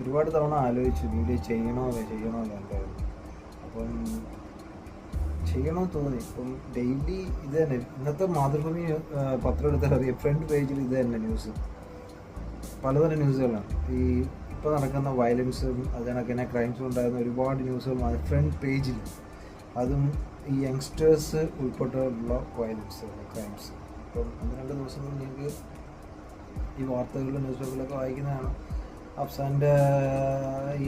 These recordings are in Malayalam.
ഒരുപാട് തവണ ആലോചിച്ചു വീഡിയോ ചെയ്യണോ എന്തായാലും. അപ്പം ചെയ്യണമെന്ന് തോന്നി. ഇപ്പം ഡെയിലി ഇത് തന്നെ. ഇന്നത്തെ മാതൃഭൂമി പത്രം എടുത്താൽ അറിയാം, ഫ്രണ്ട് പേജിൽ ഇത് തന്നെ ന്യൂസ്, പലതരം ന്യൂസുകളാണ്. ഈ ഇപ്പോൾ നടക്കുന്ന വയലൻസും അതിനൊക്കെ തന്നെ ക്രൈംസും ഉണ്ടാകുന്ന ഒരുപാട് ന്യൂസുകൾ ഫ്രണ്ട് പേജിൽ, അതും ഈ യങ്സ്റ്റേഴ്സ് ഉൾപ്പെട്ടുള്ള വയലൻസ് ക്രൈംസ്. ഇപ്പം 1-2 ദിവസം കൊണ്ട് നിങ്ങൾക്ക് ഈ വാർത്തകളിലും ന്യൂസ് പേപ്പറിലൊക്കെ വായിക്കുന്നതാണ്. അഫ്സാൻ്റെ ഈ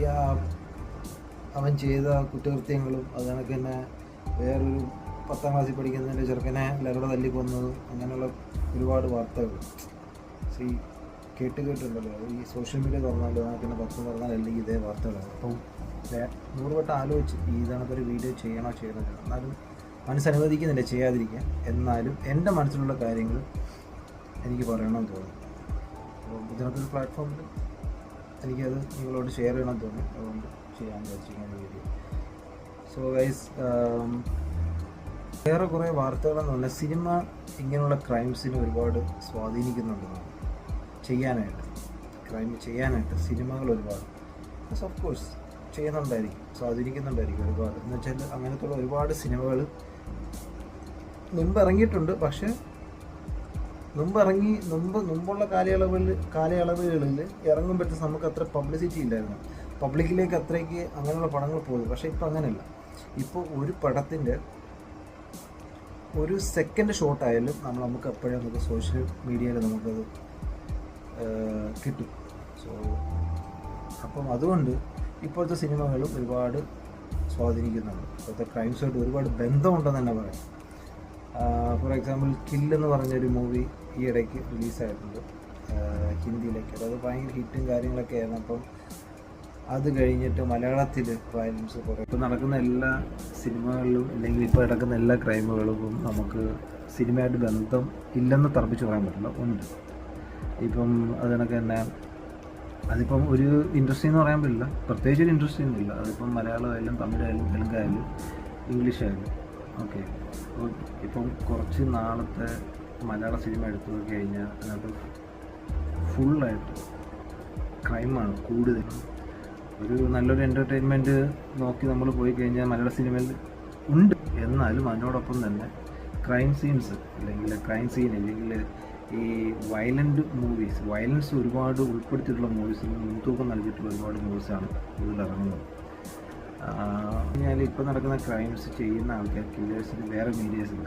അവൻ ചെയ്ത കുറ്റകൃത്യങ്ങളും അതിനൊക്കെ തന്നെ വേറൊരു 10ാം ക്ലാസ്സിൽ പഠിക്കുന്നതിൻ്റെ ചെറുക്കനെ ലഹരി തല്ലിക്കൊന്നതും അങ്ങനെയുള്ള ഒരുപാട് വാർത്തകൾ കേട്ടുണ്ടല്ലോ. ഈ സോഷ്യൽ മീഡിയ തുറന്നാലും അതിനൊക്കെ പത്രം തുറന്നാലും അല്ലെങ്കിൽ ഇതേ വാർത്തകളാണ്. അപ്പം 100 വട്ടം ആലോചിച്ച് ഇതാണൊക്കെ ഒരു വീഡിയോ ചെയ്യണോ. എന്നാലും മനസ്സനുവദിക്കുന്നില്ല ചെയ്യാതിരിക്കാൻ. എന്നാലും എൻ്റെ മനസ്സിലുള്ള കാര്യങ്ങൾ എനിക്ക് പറയണമെന്ന് തോന്നി. അപ്പോൾ ഇതിനകത്തൊരു പ്ലാറ്റ്ഫോമിൽ എനിക്കത് നിങ്ങളോട് ഷെയർ ചെയ്യണമെന്ന് തോന്നി. അതുകൊണ്ട് ചെയ്യാൻ വിചാരിച്ചിരിക്കുന്ന വീഡിയോ. സോ ഗൈസ്, വേറെ കുറേ വാർത്തകളെന്ന് പറഞ്ഞാൽ സിനിമ ഇങ്ങനെയുള്ള ക്രൈംസിനെ ഒരുപാട് സ്വാധീനിക്കുന്നുണ്ടെന്നാണ്. ക്രൈം ചെയ്യാനായിട്ട് സിനിമകൾ ഒരുപാട് ഓഫ് കോഴ്സ് സ്വാധീനിക്കുന്നുണ്ടായിരിക്കും ഒരുപാട്. എന്ന് വെച്ചാൽ അങ്ങനത്തുള്ള ഒരുപാട് സിനിമകൾ മുമ്പ് ഇറങ്ങിയിട്ടുണ്ട്. പക്ഷേ മുമ്പുള്ള കാലയളവുകളിൽ ഇറങ്ങുമ്പോഴത്തെ നമുക്ക് അത്ര പബ്ലിസിറ്റി ഇല്ലായിരുന്നു. പബ്ലിക്കിലേക്ക് അത്രയ്ക്ക് അങ്ങനെയുള്ള പടങ്ങൾ പോകും. പക്ഷേ ഇപ്പോൾ അങ്ങനെയല്ല. ഇപ്പോൾ ഒരു പടത്തിൻ്റെ ഒരു സെക്കൻഡ് ഷോട്ടായാലും നമുക്ക് എപ്പോഴും നമുക്ക് സോഷ്യൽ മീഡിയയിൽ നമുക്കത് കിട്ടും. സോ അപ്പം അതുകൊണ്ട് ഇപ്പോഴത്തെ സിനിമകളും ഒരുപാട് സ്വാധീനിക്കുന്നുണ്ട്. ഇപ്പോഴത്തെ ക്രൈംസുമായിട്ട് ഒരുപാട് ബന്ധമുണ്ടെന്ന് തന്നെ പറയാം. ഫോർ എക്സാമ്പിൾ കില്ലെന്ന് പറഞ്ഞൊരു മൂവി ഈ ഇടയ്ക്ക് റിലീസായിട്ടുണ്ട് ഹിന്ദിയിലേക്ക്. അത് ഭയങ്കര ഹിറ്റും കാര്യങ്ങളൊക്കെ ആയിരുന്നു. അപ്പം അത് കഴിഞ്ഞിട്ട് മലയാളത്തിൽ വയലൻസ് കുറേ ഇപ്പോൾ നടക്കുന്ന എല്ലാ സിനിമകളിലും അല്ലെങ്കിൽ ഇപ്പോൾ നടക്കുന്ന എല്ലാ ക്രൈമുകളും നമുക്ക് സിനിമയായിട്ട് ബന്ധം ഇല്ലെന്ന് തർപ്പിച്ച് പറയാൻ പറ്റില്ല, ഉണ്ട്. ഇപ്പം അതിനൊക്കെ തന്നെ അതിപ്പം ഒരു ഇൻഡസ്ട്രി എന്ന് പറയാൻ പറ്റില്ല, പ്രത്യേകിച്ച് ഒരു ഇൻഡസ്ട്രി ഒന്നുമില്ല. അതിപ്പം മലയാളമായാലും തമിഴായാലും തെലുങ്കായാലും ഇംഗ്ലീഷായാലും ഓക്കെ. ഇപ്പം കുറച്ച് നാളത്തെ മലയാള സിനിമ എടുത്തു കഴിഞ്ഞാൽ അതിനകത്ത് ഫുള്ളായിട്ട് ക്രൈമാണ് കൂടുതൽ. ഒരു നല്ലൊരു എൻ്റർടൈൻമെൻറ്റ് നോക്കി നമ്മൾ പോയി കഴിഞ്ഞാൽ മലയാള സിനിമയിൽ ഉണ്ട്. എന്നാലും അതിനോടൊപ്പം തന്നെ ക്രൈം സീൻസ് അല്ലെങ്കിൽ ഈ വയലൻസ് ഒരുപാട് ഉൾപ്പെടുത്തിയിട്ടുള്ള മൂവീസിന് മുൻതൂക്കം നൽകിയിട്ടുള്ള ഒരുപാട് മൂവീസാണ് കൂടുതൽ ഇറങ്ങുന്നത്. കഴിഞ്ഞാൽ ഇപ്പോൾ നടക്കുന്ന ക്രൈംസ് ചെയ്യുന്ന ആൾക്കാർ കില്ലേഴ്സിന് വേറെ മീഡിയസില്ല.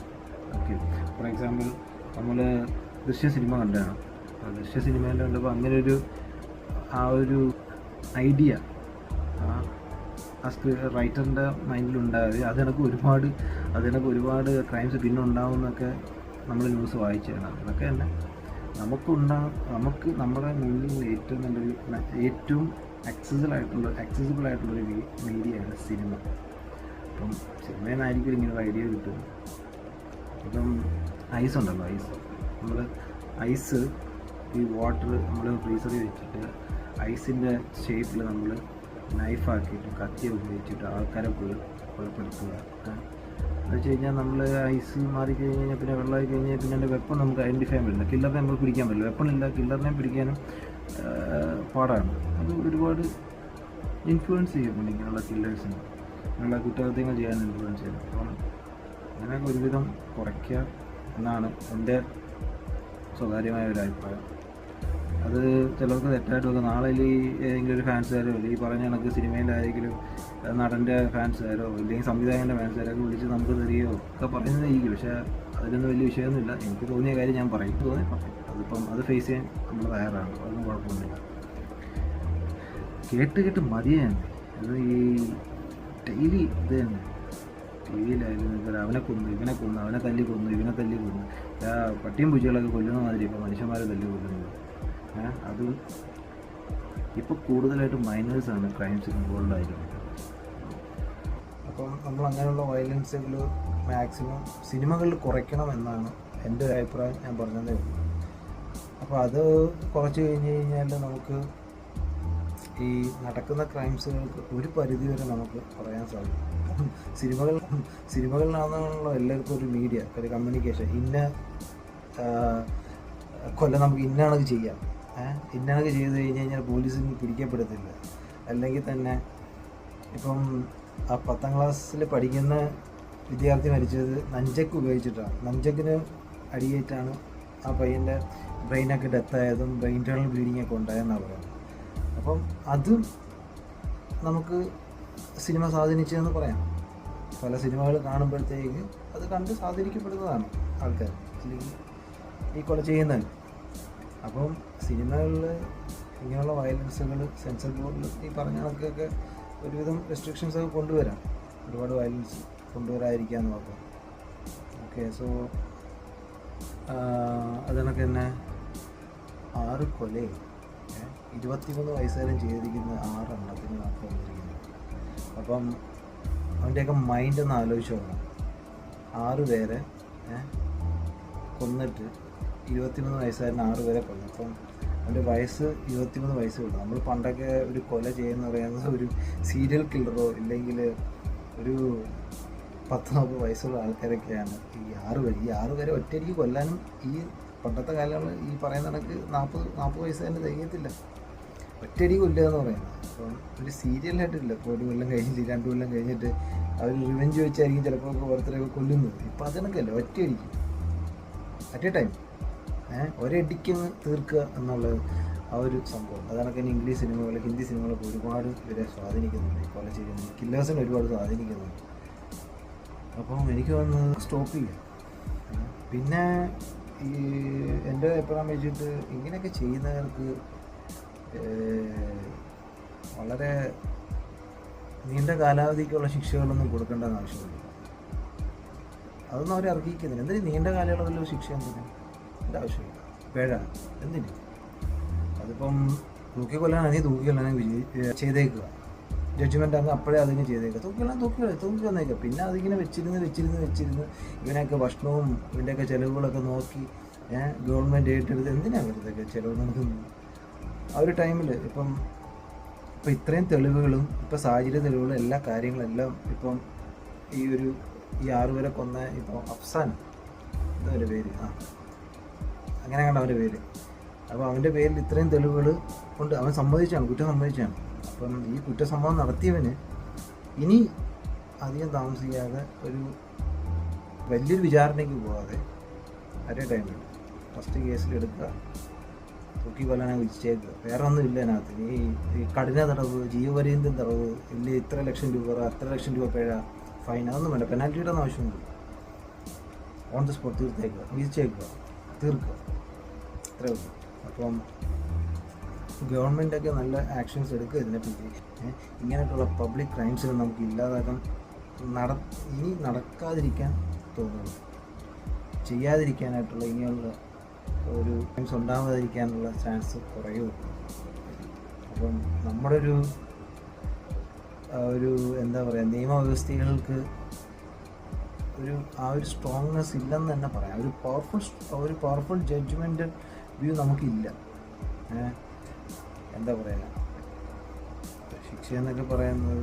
ഓക്കെ, ഫോർ എക്സാമ്പിൾ നമ്മൾ ദൃശ്യ സിനിമ കണ്ടാണ്. ദൃശ്യ സിനിമയിൽ കണ്ടപ്പോൾ അങ്ങനെ ഒരു ഐഡിയ റൈറ്ററിൻ്റെ മൈൻഡിലുണ്ടായത് അതിനൊക്കെ ഒരുപാട് ക്രൈംസ് പിന്നെ ഉണ്ടാവുമെന്നൊക്കെ നമ്മൾ ന്യൂസ് വായിച്ചതാണ്. അതൊക്കെ തന്നെ നമുക്ക് നമ്മുടെ മുന്നിൽ ഏറ്റവും അക്സസിബിൾ ആയിട്ടുള്ളൊരു മീഡിയയാണ് സിനിമ. അപ്പം സിനിമയിൽ നിന്നായിരിക്കും ഇങ്ങനൊരു ഐഡിയ കിട്ടും. ഇപ്പം ഐസ് ഉണ്ടല്ലോ, ഐസ് ഈ വാട്ടർ നമ്മൾ ഫ്രീസറിൽ വെച്ചിട്ട് ഐസിൻ്റെ ഷേപ്പിൽ നമ്മൾ നൈഫാക്കിയിട്ട് കത്തി ഉപയോഗിച്ചിട്ട് ആൾക്കാരെ കൊലപ്പെടുത്തുക. എന്ന് വെച്ച് കഴിഞ്ഞാൽ നമ്മൾ ഐസ് മാറിക്കഴിഞ്ഞ് കഴിഞ്ഞാൽ പിന്നെ വെള്ളമായി കഴിഞ്ഞാൽ പിന്നെ എൻ്റെ വെപ്പൺ നമുക്ക് ഐഡൻറ്റിഫൈ ചെയ്യാൻ പറ്റില്ല. കില്ലറിനെ നമുക്ക് പിടിക്കാൻ പറ്റില്ല. വെപ്പണില്ല, കില്ലറിനെ പിടിക്കാനും പാടാണ്. അത് ഒരുപാട് ഇൻഫ്ലുവൻസ് ചെയ്യും ഇങ്ങനെയുള്ള കില്ലേഴ്സിന്, ഇങ്ങനെയുള്ള കുറ്റകൃത്യങ്ങൾ ചെയ്യാൻ ഇൻഫ്ലുവൻസ് ചെയ്യും. അപ്പം അങ്ങനെയൊക്കെ ഒരുവിധം കുറയ്ക്കുക എന്നാണ് എൻ്റെ സ്വകാര്യമായ ഒരു അഭിപ്രായം. അത് ചിലർക്ക് തെറ്റായിട്ട് വെക്കുക. നാളെ ഏതെങ്കിലും ഒരു ഫാൻസുകാരോ അല്ലെങ്കിൽ ഈ പറഞ്ഞ കണക്ക് സിനിമയിലെ ആരെങ്കിലും നടൻ്റെ ഫാൻസുകാരോ അല്ലെങ്കിൽ സംവിധായകൻ്റെ ഫാൻസുകാരൊക്കെ വിളിച്ച് നമുക്ക് തരികയോ ഒക്കെ പറയുന്നതായിരിക്കും. പക്ഷേ അതിലൊന്നും വലിയ വിഷയമൊന്നുമില്ല. എനിക്ക് തോന്നിയ കാര്യം ഞാൻ പറയും. അതിപ്പം അത് ഫേസ് ചെയ്യാൻ നമ്മൾ തയ്യാറാണ്. അതൊന്നും കുഴപ്പമൊന്നുമില്ല. കേട്ട് മതിയാണ്. അത് ഈ ഡെയിലി ഇത് തന്നെ ടി വിയിലായാലും അവനെ കൊന്നു, ഇവനെ കൊന്നു, അവനെ തല്ലി കൊന്നു, ഇവനെ തല്ലി കൊന്നു, പട്ടിയും പൂച്ചകളൊക്കെ കൊല്ലുന്ന മാതിരി ഇപ്പോൾ മനുഷ്യന്മാരെ തല്ലി കൊല്ലുന്നത്. അത് ഇപ്പോൾ കൂടുതലായിട്ട് മൈനേഴ്സാണ് ക്രൈംസ് ഇൻവോൾവ് ആയിരിക്കുന്നത്. അപ്പം നമ്മൾ അങ്ങനെയുള്ള വയലൻസുകൾ മാക്സിമം സിനിമകളിൽ കുറയ്ക്കണം എന്നാണ് എൻ്റെ ഒരു അഭിപ്രായം. ഞാൻ പറഞ്ഞതേ ഉള്ളൂ. അപ്പോൾ അത് കുറച്ച് കഴിഞ്ഞാൽ നമുക്ക് ഈ നടക്കുന്ന ക്രൈംസുകൾക്ക് ഒരു പരിധിവരെ നമുക്ക് പറയാൻ സാധിക്കും. സിനിമകളിലാണെന്നുള്ള എല്ലാവർക്കും ഒരു മീഡിയ, ഒരു കമ്മ്യൂണിക്കേഷൻ, കൊല്ലം നമുക്ക് ഇന്നാണത് ചെയ്യാം, ഇന്നതൊക്കെ ചെയ്ത് കഴിഞ്ഞ് കഴിഞ്ഞാൽ പോലീസിന് പിടിക്കപ്പെടത്തില്ല. അല്ലെങ്കിൽ തന്നെ ഇപ്പം ആ 10ാം ക്ലാസ്സിൽ പഠിക്കുന്ന വിദ്യാർത്ഥി മരിച്ചത് നഞ്ചക്ക് ഉപയോഗിച്ചിട്ടാണ്. നഞ്ചക്കിന് അടിയേറ്റാണ് ആ പയ്യൻ്റെ ബ്രെയിനൊക്കെ ഡെത്തായതും ബ്രെയിൻ ടേണൽ ബ്ലീഡിങ് ഒക്കെ ഉണ്ടായെന്നാണ് പറയുന്നത്. അപ്പം അതും നമുക്ക് സിനിമ സ്വാധീനിച്ചതെന്ന് പറയാം. പല സിനിമകൾ കാണുമ്പോഴത്തേക്ക് അത് കണ്ട് സ്വാധീനിക്കപ്പെടുന്നതാണ് ആൾക്കാർ, അല്ലെങ്കിൽ ഈ കൊല ചെയ്യുന്നത്. അപ്പം സിനിമകളിൽ ഇങ്ങനെയുള്ള വയലൻസുകൾ സെൻസർ ബോർഡിൽ ഈ പറഞ്ഞ കണക്കൊക്കെ ഒരുവിധം റെസ്ട്രിക്ഷൻസ് ഒക്കെ കൊണ്ടുവരാം, ഒരുപാട് വയലൻസ് കൊണ്ടുവരാതിരിക്കാൻ നോക്കാം. ഓക്കെ, സോ അതിനൊക്കെ തന്നെ 6 കൊലയും 23 വയസ്സുകാരൻ ചെയ്തിരിക്കുന്ന 6 എണ്ണത്തിന് മാത്രം വന്നിരിക്കുന്നത്. അപ്പം അവൻ്റെയൊക്കെ മൈൻഡ് ഒന്ന് ആലോചിച്ച് നോക്കണം. 6 പേരെ കൊന്നിട്ട് 23 വയസ്സുകാരൻ 6 പേരെ കൊന്നു. അപ്പം അവൻ്റെ വയസ്സ് 23 വയസ്സ് ഉള്ളൂ. നമ്മൾ പണ്ടൊക്കെ ഒരു കൊല ചെയ്യുന്ന പറയുന്നത് ഒരു സീരിയൽ കില്ലറോ ഇല്ലെങ്കിൽ ഒരു 10-40 വയസ്സുള്ള ആൾക്കാരൊക്കെയാണ്. ഈ 6 പേരെ ഒറ്റയടിക്ക് കൊല്ലാനും ഈ പണ്ടത്തെ കാലങ്ങളിൽ ഈ പറയുന്ന കണക്ക് 40 വയസ്സ് തന്നെ തികയത്തില്ല, ഒറ്റയടിക്ക് കൊല്ലുക എന്ന് പറയുന്നത്. അപ്പം ഒരു സീരിയലായിട്ടില്ല. ഇപ്പോൾ 1 കൊല്ലം കഴിഞ്ഞിട്ട് 2 കൊല്ലം കഴിഞ്ഞിട്ട് അവർ റിവെഞ്ച് വെച്ചായിരിക്കും ചിലപ്പോൾ ഓരോരുത്തരൊക്കെ കൊല്ലുന്നത്. ഇപ്പം അതിനൊക്കെയല്ല, ഒറ്റയടിക്ക് അറ്റ് എ ടൈം ഒരടിക്കങ്ങ് തീർക്കുക എന്നുള്ളത് ആ ഒരു സംഭവം. അതൊക്കെ ഇംഗ്ലീഷ് സിനിമകൾ, ഹിന്ദി സിനിമകളൊക്കെ ഒരുപാട് ഇവരെ സ്വാധീനിക്കുന്നുണ്ട്. ഈ കൊല ചെയ്യുന്നത് കില്ലേഴ്സിനെ ഒരുപാട് സ്വാധീനിക്കുന്നുണ്ട്. അപ്പം എനിക്ക് വന്ന് സ്റ്റോപ്പ് ചെയ്യാം. പിന്നെ ഈ എൻ്റെ അഭിപ്രായം വെച്ചിട്ട് ഇങ്ങനെയൊക്കെ ചെയ്യുന്നവർക്ക് വളരെ നീണ്ട കാലാവധിക്കുള്ള ശിക്ഷകളൊന്നും കൊടുക്കേണ്ടെന്ന് ആവശ്യമില്ല. അതൊന്നും അവരെ അർഹിക്കുന്നില്ല. എന്തിന് നീണ്ട കാലയളവിലുള്ള ശിക്ഷ? എൻ്റെ ആവശ്യമില്ല. പിഴ എന്തിന്? അതിപ്പം തൂക്കിക്കൊല്ലാനാണെങ്കിൽ തൂക്കിക്കൊല്ലാനാണെങ്കിൽ ചെയ്തേക്കുക. ജഡ്ജ്മെൻ്റ് അങ്ങ് അപ്പോഴേ അതിന് ചെയ്തേക്കുക. തൂക്കി വന്നേക്കുക. പിന്നെ അതിങ്ങനെ വെച്ചിരുന്ന് ഇവനൊക്കെ ഭക്ഷണവും ഇവൻ്റെയൊക്കെ ചിലവുകളൊക്കെ നോക്കി ഗവൺമെൻറ് ഏറ്റെടുത്ത് എന്തിനാണ് വെറുതെ ചിലവ് നടക്കുന്നത്? ആ ഒരു ടൈമിൽ ഇപ്പം ഇത്രയും തെളിവുകളും ഇപ്പം സാഹചര്യ തെളിവുകളും എല്ലാ കാര്യങ്ങളെല്ലാം ഇപ്പം ഈ 6 പേരെ കൊന്ന ഇപ്പോൾ അഫ്സാൻ എന്താ അവൻ്റെ പേര്, അങ്ങനെ കണ്ട അവൻ്റെ പേര്. അപ്പോൾ അവൻ്റെ പേരിൽ ഇത്രയും തെളിവുകൾ കൊണ്ട് അവൻ കുറ്റം സമ്മതിച്ചാണ്. അപ്പം ഈ കുറ്റസമ്മതം നടത്തിയവന് ഇനി അധികം താമസിക്കാതെ ഒരു വലിയൊരു വിചാരണയ്ക്ക് പോകാതെ ഒരേ ടൈമിൽ ഫസ്റ്റ് കേസിലെടുക്കുക, തൂക്കി കൊല്ലാനെ വിളിച്ചേക്കുക. വേറെ ഒന്നും ഇല്ല അതിനകത്ത്. ഈ കഠിന തടവ്, ജീവപര്യന്തം തടവ്, ഇല്ല ഇത്ര ലക്ഷം രൂപ, അത്ര ലക്ഷം രൂപ പിഴ, ഫൈൻ, അതൊന്നും വേണ്ട. പെനാൽറ്റിയുടെ ഒന്നും ആവശ്യമുണ്ട്. ഓൺ ദ സ്പോട്ട് വിധിച്ചേക്കുക, തീർക്കുക, അത്രേ ഉള്ളൂ. അപ്പം ഗവൺമെൻറ്റൊക്കെ നല്ല ആക്ഷൻസ് എടുക്കുക ഇതിനെപ്പറ്റി. ഇങ്ങനെയൊക്കെയുള്ള പബ്ലിക് ക്രൈംസിൽ നമുക്ക് ഇല്ലാതാക്കാൻ ഇനി നടക്കാതിരിക്കാൻ തോന്നുന്നു, ചെയ്യാതിരിക്കാനായിട്ടുള്ള ഇനിയുള്ള ഒരു ക്രൈംസ് ഉണ്ടാകാതിരിക്കാനുള്ള ചാൻസ് കുറയുള്ളൂ. അപ്പം നമ്മുടെ ഒരു എന്താ പറയുക, നിയമവ്യവസ്ഥകൾക്ക് ആ ഒരു സ്ട്രോങ്നെസ് ഇല്ലെന്ന് തന്നെ പറയാം. ഒരു പവർഫുൾ ജഡ്ജ്മെൻ്റ് വ്യൂ നമുക്കില്ല. എന്താ പറയുക, ശിക്ഷ എന്നൊക്കെ പറയുന്നത്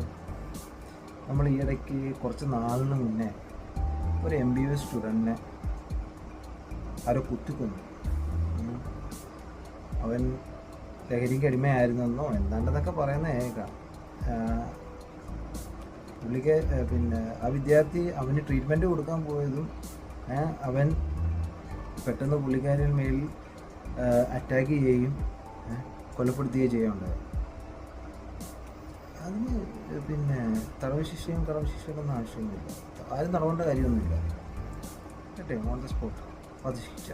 നമ്മൾ ഈയിടയ്ക്ക് കുറച്ച് നാളിന് മുന്നേ ഒരു MBBS സ്റ്റുഡൻറ്റിനെ ആരോ കുത്തിക്കൊന്നു. അവൻ ലഹരിക്ക് അടിമയായിരുന്നെന്നോ എന്താണ്ടെന്നൊക്കെ പറയുന്ന കേൾക്കാം. പുള്ളിക്ക് പിന്നെ ആ വിദ്യാർത്ഥി അവന് ട്രീറ്റ്മെൻറ്റ് കൊടുക്കാൻ പോയതും അവൻ പെട്ടെന്ന് പുള്ളിക്കാരിൽ മേലിൽ അറ്റാക്ക് ചെയ്യുകയും കൊലപ്പെടുത്തുകയും ചെയ്യുകയുണ്ടായി. അതിന് പിന്നെ തടവ് ശിക്ഷയൊന്നും ആവശ്യമൊന്നുമില്ല. ആരും നടവേണ്ട കാര്യമൊന്നുമില്ല. കേട്ടെ, ഓൺ ദ സ്പോട്ട് വധശിക്ഷ.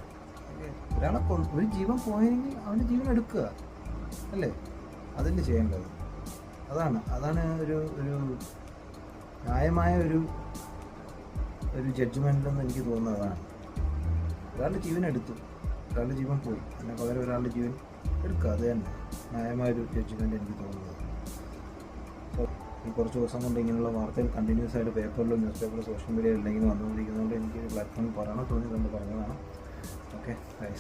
ഒരാളെ ഒരു ജീവൻ പോയെങ്കിൽ അവൻ്റെ ജീവൻ എടുക്കുക അല്ലേ, അതല്ലേ ചെയ്യേണ്ടത്. അതാണ് ഒരു ന്യായമായ ഒരു ജഡ്ജ്മെൻ്റെന്ന് എനിക്ക് തോന്നുന്നതാണ്. ഒരാളുടെ ജീവൻ എടുത്തു, ഒരാളുടെ ജീവൻ പോയി, അതിന് പകരം ഒരാളുടെ ജീവൻ എടുക്കുക, അത് തന്നെ ന്യായമായൊരു ജഡ്ജ്മെൻ്റ് എനിക്ക് തോന്നുന്നത്. സോ ഈ കുറച്ച് ദിവസം കൊണ്ട് ഇങ്ങനെയുള്ള വാർത്തകൾ കണ്ടിന്യൂസ് ആയിട്ട് പേപ്പറിലും ന്യൂസ് പേപ്പറിലും സോഷ്യൽ മീഡിയയിലും ഇങ്ങനെ വന്നുകൊണ്ടിരിക്കുന്നതുകൊണ്ട് എനിക്ക് പ്ലാറ്റ്ഫോമിൽ പറയണം തോന്നിയതുകൊണ്ട് പറഞ്ഞതാണ്. Okay, by.